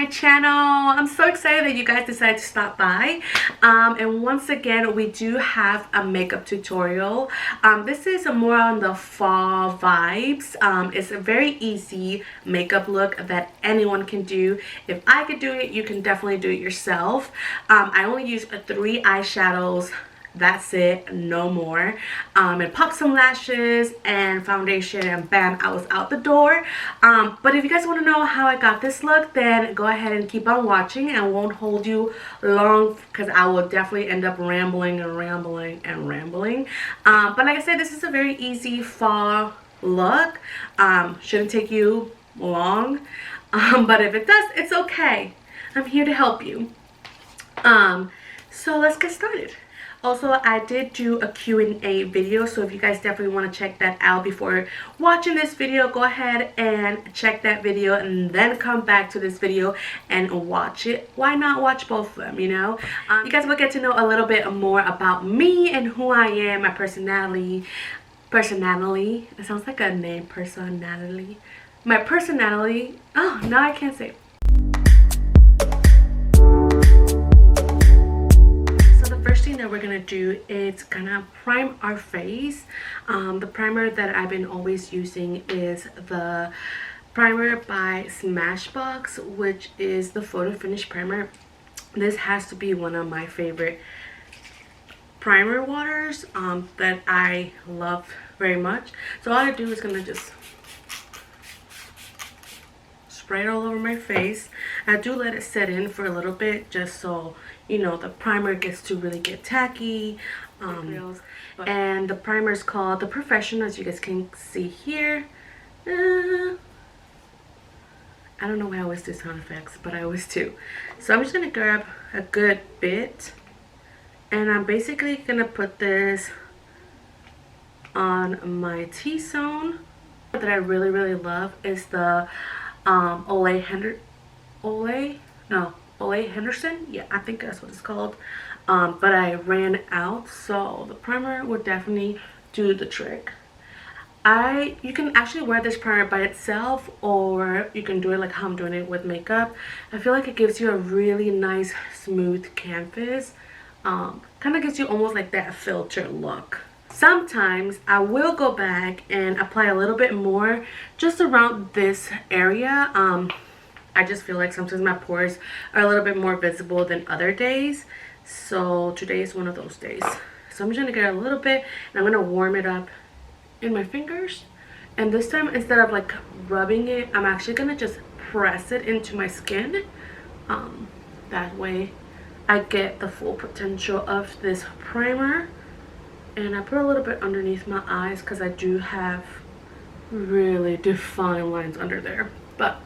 my channel. I'm so excited that you guys decided to stop by. And once again, we do have a makeup tutorial. This is more on the fall vibes. It's a very easy makeup look that anyone can do. If I could do it, you can definitely do it yourself. I only use 3 eyeshadows. That's it, no more. And pop some lashes and foundation, and bam, I was out the door. But if you guys want to know how I got this look, then go ahead and keep on watching, and I won't hold you long because I will definitely end up rambling and rambling and rambling. But like I said, this is a very easy fall look. Shouldn't take you long, but if it does, it's okay. I'm here to help you. So let's get started. Also, I did do a Q&A video, so if you guys definitely want to check that out before watching this video, go ahead and check that video and then come back to this video and watch it. Why not watch both of them, you know? You guys will get to know a little bit more about me and who I am, my personality. It sounds like a name, personality. My personality. Oh, now I can't say it. First thing that we're gonna do is gonna prime our face. The primer that I've been always using is the primer by Smashbox, which is the photo finish primer. This has to be one of my favorite primer waters that I love very much. So all I do is gonna just spray it all over my face. I do let it set in for a little bit just so you know the primer gets to really get tacky. And the primer is called the Poreffesional, as you guys can see here. I don't know why I always do sound effects, but I always do. So I'm just gonna grab a good bit, and I'm basically gonna put this on my T-zone. That I really love is the Ole Henderson, yeah, I think that's what it's called. But I ran out, so the primer would definitely do the trick. You can actually wear this primer by itself, or you can do it like how I'm doing it with makeup. I feel like it gives you a really nice smooth canvas. Kind of gives you almost like that filter look. Sometimes I will go back and apply a little bit more just around this area. I just feel like sometimes my pores are a little bit more visible than other days. So today is one of those days. So I'm just gonna get a little bit and I'm gonna warm it up in my fingers. And this time, instead of like rubbing it, I'm actually gonna just press it into my skin. That way I get the full potential of this primer. And I put a little bit underneath my eyes because I do have really defined lines under there. But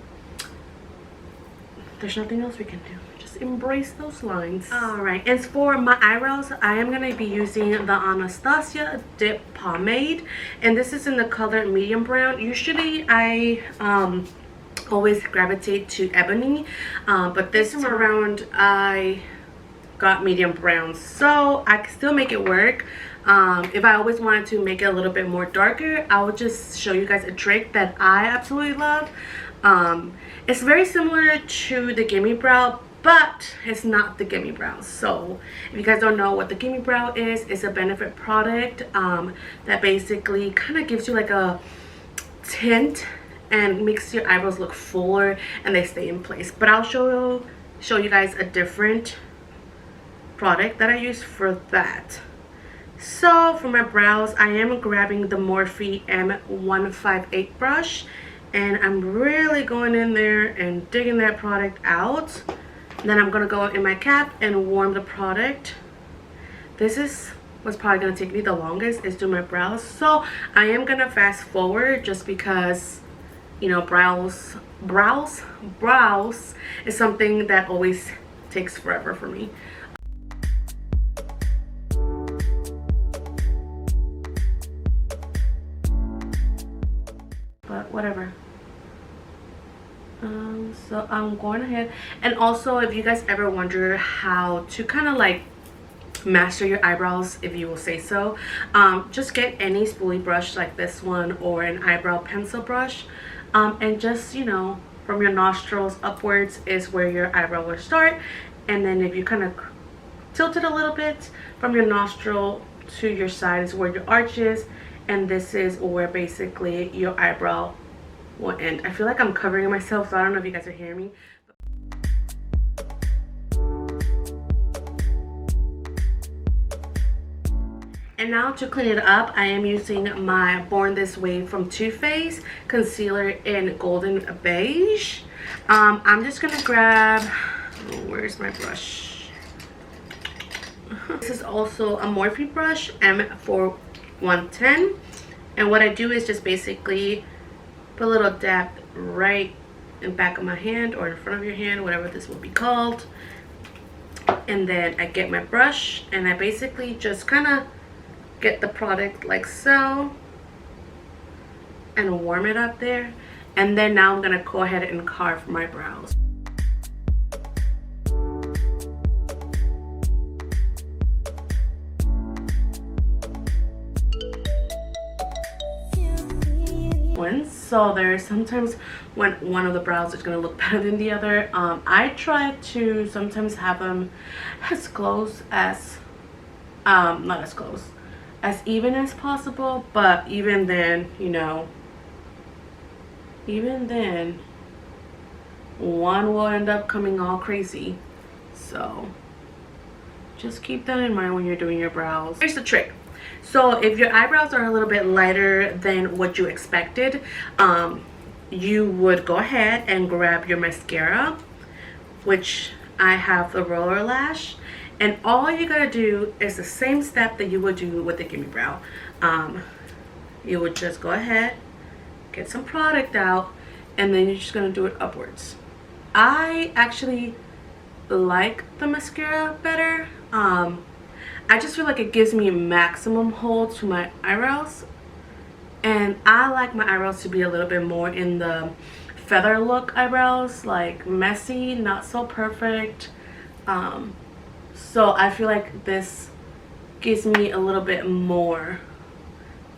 there's nothing else we can do. Just embrace those lines. Alright, and for my eyebrows, I am going to be using the Anastasia Dip Pomade. And this is in the color medium brown. Usually I always gravitate to ebony. But this time around I got medium brown. So I can still make it work. If I always wanted to make it a little bit more darker, I would just show you guys a trick that I absolutely love. It's very similar to the Gimme Brow, but it's not the Gimme Brow. So if you guys don't know what the Gimme Brow is, it's a Benefit product that basically kind of gives you like a tint and makes your eyebrows look fuller and they stay in place. But I'll show you guys a different product that I use for that. So for my brows, I am grabbing the Morphe M158 brush, and I'm really going in there and digging that product out. Then I'm gonna go in my cap and warm the product. This is what's probably gonna take me the longest, is do my brows. So I am gonna fast forward just because, you know, brows is something that always takes forever for me. But whatever. So I'm going ahead, and also if you guys ever wonder how to kind of like master your eyebrows, if you will say so, just get any spoolie brush like this one or an eyebrow pencil brush, and just, you know, from your nostrils upwards is where your eyebrow will start, and then if you kind of tilt it a little bit from your nostril to your side is where your arch is, and this is where basically your eyebrow will end. I feel like I'm covering myself, so I don't know if you guys are hearing me. And now to clean it up, I am using my Born This Way from Too Faced concealer in golden beige. I'm just gonna grab, where's my brush? This is also a Morphe brush, M4110. And what I do is just basically put a little dab right in the back of my hand or in front of your hand, whatever this will be called. And then I get my brush and I basically just kind of get the product like so and warm it up there, and then now I'm gonna go ahead and carve my brows. So there's sometimes when one of the brows is going to look better than the other. I try to sometimes have them as close as not as close, as even as possible, but even then, you know, even then one will end up coming all crazy. So just keep that in mind when you're doing your brows. Here's the trick. So if your eyebrows are a little bit lighter than what you expected, you would go ahead and grab your mascara, which I have the roller lash, and all you gotta do is the same step that you would do with the Gimme Brow. You would just go ahead, get some product out, and then you're just gonna do it upwards. I actually like the mascara better. I just feel like it gives me maximum hold to my eyebrows, and I like my eyebrows to be a little bit more in the feather look eyebrows, like messy, not so perfect. So I feel like this gives me a little bit more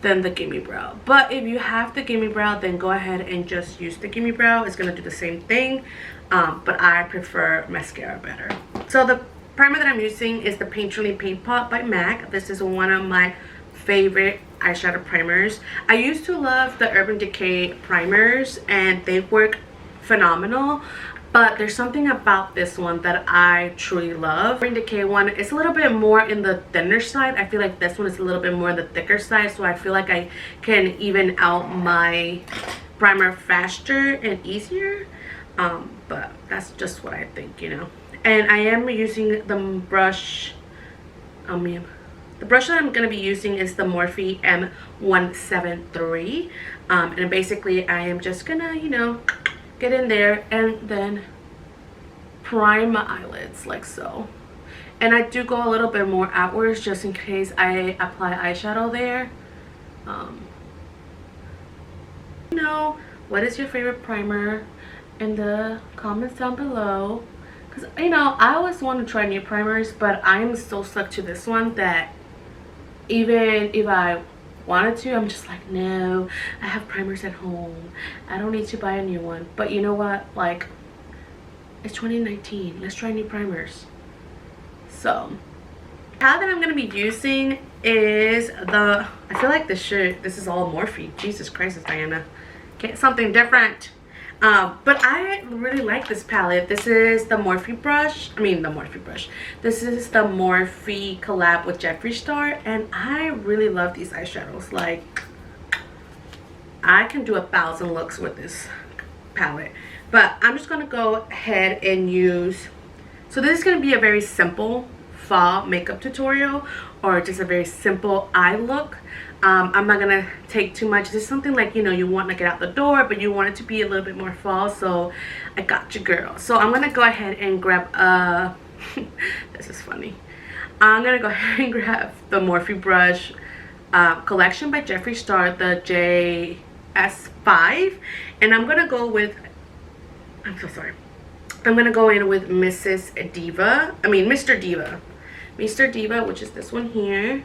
than the Gimme Brow. But if you have the Gimme Brow, then go ahead and just use the Gimme Brow. It's gonna do the same thing, but I prefer mascara better. So the primer that I'm using is the Painterly Paint Pot by MAC. This is one of my favorite eyeshadow primers. I used to love the Urban Decay primers and they work phenomenal, but there's something about this one that I truly love. Urban Decay one is a little bit more in the thinner side. I feel like this one is a little bit more on the thicker side, so I feel like I can even out my primer faster and easier, but that's just what I think, you know. And I am using the brush, the brush that I'm going to be using is the Morphe M173. And basically I am just going to, you know, get in there and then prime my eyelids like so. And I do go a little bit more outwards just in case I apply eyeshadow there. You know, what is your favorite primer in the comments down below. Because, you know, I always want to try new primers, but I'm so stuck to this one that even if I wanted to, I'm just like, no, I have primers at home. I don't need to buy a new one. But you know what? Like, it's 2019. Let's try new primers. So, the palette that I'm going to be using is the, I feel like this is all Morphe. Jesus Christ, Diana. Get something different. But I really like this palette. This is the Morphe brush. This is the Morphe collab with Jeffree Star, and I really love these eyeshadows. Like, I can do 1,000 looks with this palette. But I'm just gonna go ahead and use. So this is gonna be a very simple fall makeup tutorial, or just a very simple eye look. I'm not gonna take too much. This is something like, you know, you want to get out the door but you want it to be a little bit more fall, so I got you, girl. So I'm gonna go ahead and grab this is funny. I'm gonna go ahead and grab the Morphe brush collection by Jeffree Star, the JS5, and I'm gonna go with, I'm so sorry, I'm gonna go in with Mr. Diva, which is this one here.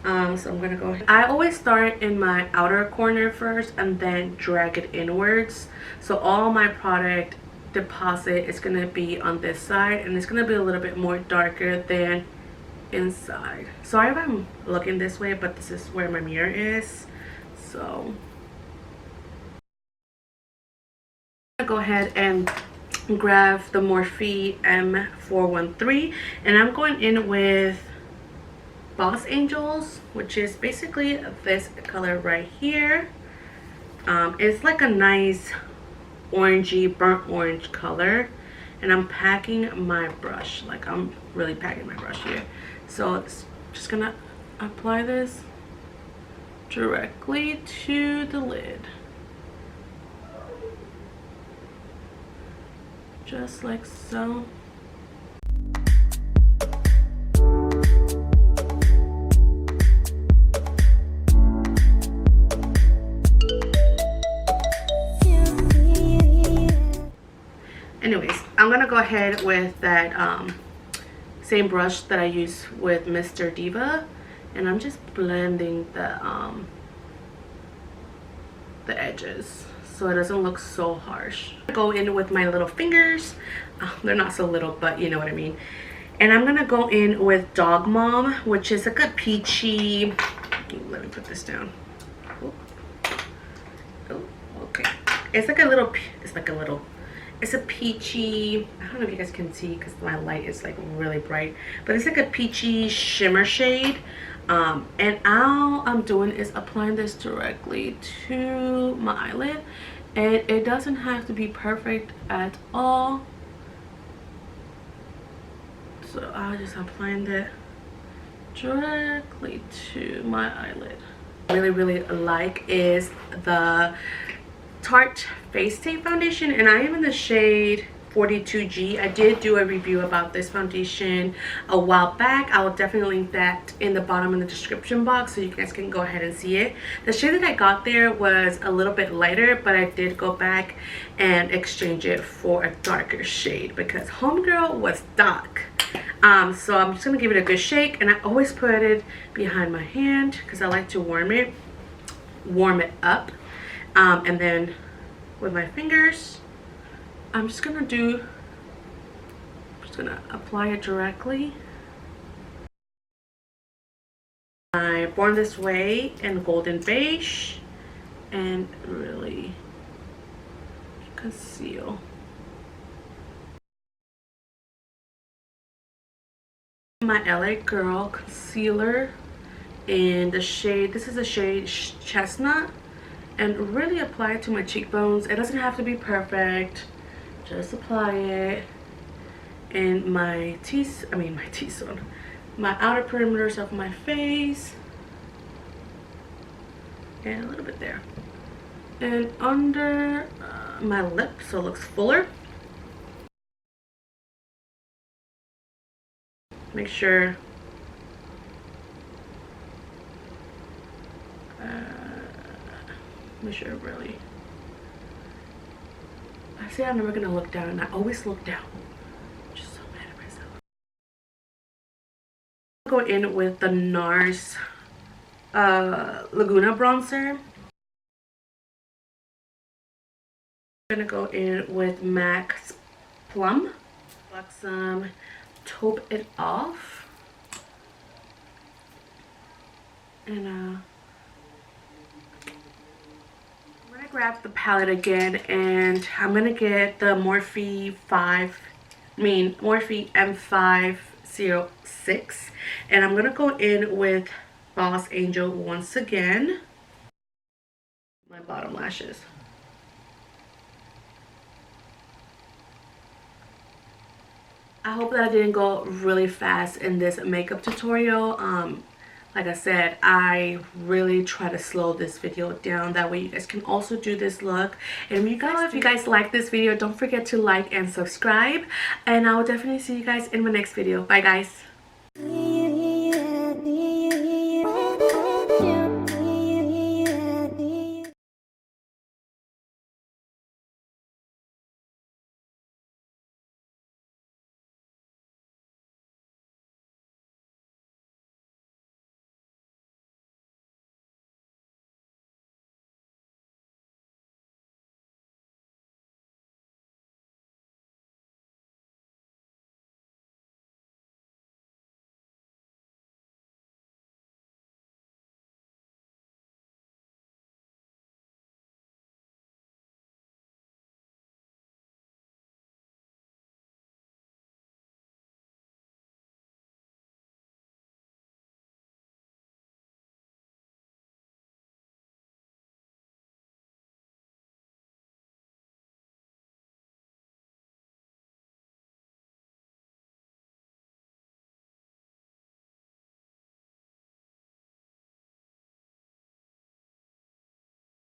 So I'm gonna go ahead. I always start in my outer corner first and then drag it inwards. So all my product deposit is gonna be on this side, and it's gonna be a little bit more darker than inside. Sorry if I'm looking this way, but this is where my mirror is. So I'm gonna go ahead and grab the Morphe M413, and I'm going in with Boss Angels, which is basically this color right here. It's like a nice orangey, burnt orange color, and I'm packing my brush. Like, I'm really packing my brush here. So it's just gonna apply this directly to the lid, just like so. Anyways, I'm gonna go ahead with that same brush that I use with Mr. Diva, and I'm just blending the edges so it doesn't look so harsh. I go in with my little fingers. They're not so little, but you know what I mean. And I'm gonna go in with Dog Mom, which is like a peachy. Let me put this down. Oh, okay. It's a peachy, I don't know if you guys can see because my light is like really bright, but it's like a peachy shimmer shade. And all I'm doing is applying this directly to my eyelid, and it doesn't have to be perfect at all. So I'm just applying it directly to my eyelid. Really like is the Tarte Face Tape foundation, and I am in the shade 42G. I did do a review about this foundation a while back. I will definitely link that in the bottom in the description box so you guys can go ahead and see it. The shade that I got there was a little bit lighter, but I did go back and exchange it for a darker shade because homegirl was dark. So I'm just gonna give it a good shake, and I always put it behind my hand because I like to warm it up. And then with my fingers, I'm just gonna apply it directly. I Born This Way in Golden Beige, and really conceal. My LA Girl concealer in the shade, this is the shade Chestnut, and really apply it to my cheekbones. It doesn't have to be perfect. Just apply it in my T-zone, my outer perimeters of my face, and a little bit there, and under my lip so it looks fuller. Make sure really, I say I'm never gonna look down, and I always look down. I'm just so mad at myself. Go in with the Nars Laguna bronzer. I'm gonna go in with MAC's Plum. Buxom, Taupe it off, and I'm gonna grab the palette again, and I'm gonna get the Morphe M506, and I'm gonna go in with Boss Angel once again. My bottom lashes. I hope that I didn't go really fast in this makeup tutorial. Like I said, I really try to slow this video down. That way you guys can also do this look. And if you guys like this video, don't forget to like and subscribe. And I will definitely see you guys in my next video. Bye guys.